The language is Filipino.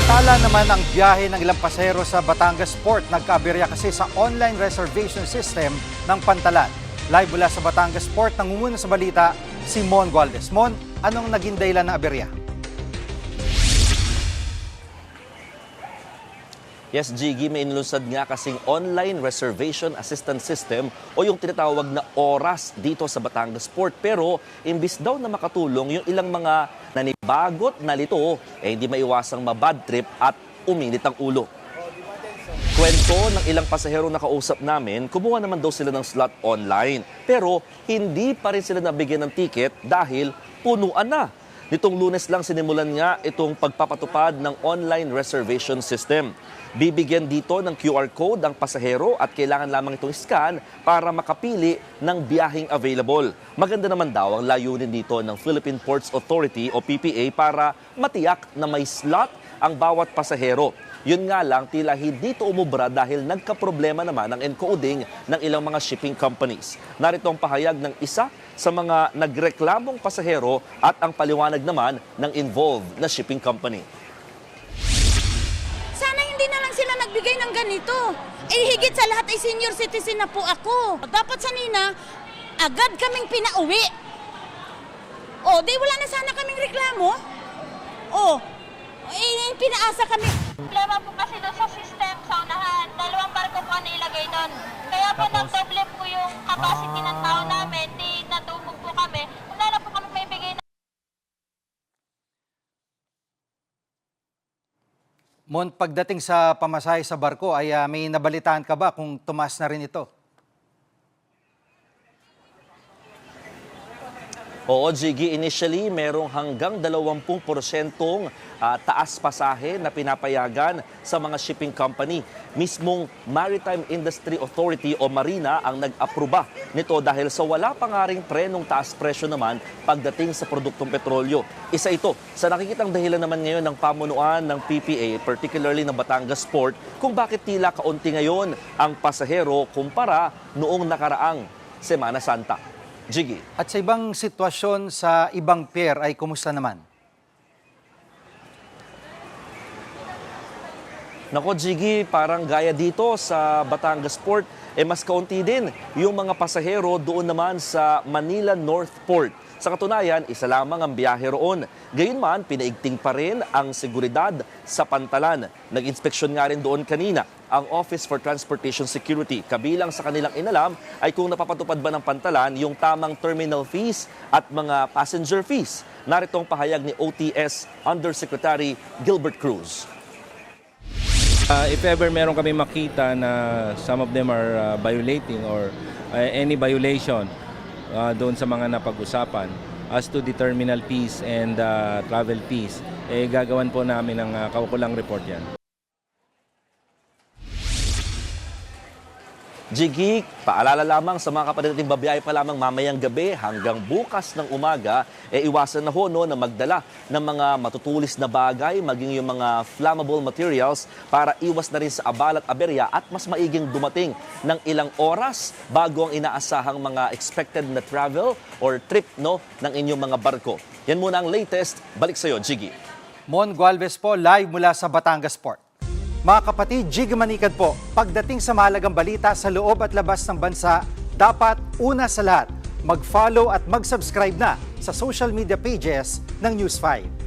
Tala naman ang biyahe ng ilang pasahero sa Batangas Port. Nagkaaberya kasi sa online reservation system ng Pantalan. Live mula sa Batangas Port, nangunguna sa balita si Mon Gualdes. Mon, anong naging dahilan ng aberya? Yes, Jiggy, may inlusad nga kasing online reservation assistance system o yung tinatawag na ORAS dito sa Batangas Port. Pero imbis daw na makatulong yung ilang mga nanibagot na lito, hindi maiwasang mabad trip at uminit ang ulo. Kwento ng ilang pasaherong nakausap namin, kumuha naman daw sila ng slot online. Pero hindi pa rin sila nabigyan ng ticket dahil punuan na. Nitong Lunes lang sinimulan nga itong pagpapatupad ng online reservation system. Bibigyan dito ng QR code ang pasahero at kailangan lamang itong scan para makapili ng biyaheng available. Maganda naman daw ang layunin dito ng Philippine Ports Authority o PPA para matiyak na may slot ang bawat pasahero. Yun nga lang, tila hindi ito umubra dahil nagkaproblema naman ang encoding ng ilang mga shipping companies. Narito ang pahayag ng isa sa mga nagreklamong pasahero at ang paliwanag naman ng involved na shipping company. Sana hindi na lang sila nagbigay ng ganito. Eh, higit sa lahat ay senior citizen na po ako. Dapat sanina, agad kaming pinauwi. O, di wala na sana kaming reklamo. O, eh, pinaasa kami. Problema po kasi doon sa system sa unahan. Dalawang barko po na ilagay doon. Kaya po nagdoble po yung capacity ng tao namin. Di natubog po kami. Wala na po kami maibigay na. Mon, pagdating sa pamasahe sa barko, ay may nabalitaan ka ba kung tumaas na rin ito? Oo, Jiggy, initially merong hanggang 20% taas pasahe na pinapayagan sa mga shipping company. Mismong Maritime Industry Authority o Marina ang nag-aproba nito dahil sa wala pa nga ring prenong taas presyo naman pagdating sa produktong petrolyo. Isa ito sa nakikitang dahilan naman ngayon ng pamunuan ng PPA, particularly ng Batangas Port, kung bakit tila kaunti ngayon ang pasahero kumpara noong nakaraang Semana Santa. Jiggy. At sa ibang sitwasyon sa ibang pier ay kumusta naman? Nako, Jiggy, parang gaya dito sa Batangas Port, mas kaunti din yung mga pasahero doon naman sa Manila North Port. Sa katunayan, isa lamang ang biyahe roon. Gayunman, pinaigting pa rin ang seguridad sa Pantalan. Nag-inspeksyon nga rin doon kanina ang Office for Transportation Security. Kabilang sa kanilang inalam ay kung napapatupad ba ng Pantalan yung tamang terminal fees at mga passenger fees. Narito ang pahayag ni OTS Undersecretary Gilbert Cruz. If ever meron kami makita na some of them are violating or any violation doon sa mga napag-usapan as to the terminal fees and travel fees, gagawan po namin ng kaukulang report yan. Jiggy, paalala lamang sa mga kapatid nating babiyahe pa lamang mamayang gabi hanggang bukas ng umaga, iwasan na ho na magdala ng mga matutulis na bagay, maging yung mga flammable materials para iwas na rin sa abala at aberya at mas maiging dumating ng ilang oras bago ang inaasahang mga expected na travel or trip ng inyong mga barko. Yan muna ang latest. Balik sa iyo, Jiggy. Mon Gualdes po, live mula sa Batangas Port. Mga kapatid, Jiggy Manikad po, pagdating sa mahalagang balita sa loob at labas ng bansa, dapat una sa lahat, mag-follow at mag-subscribe na sa social media pages ng News 5.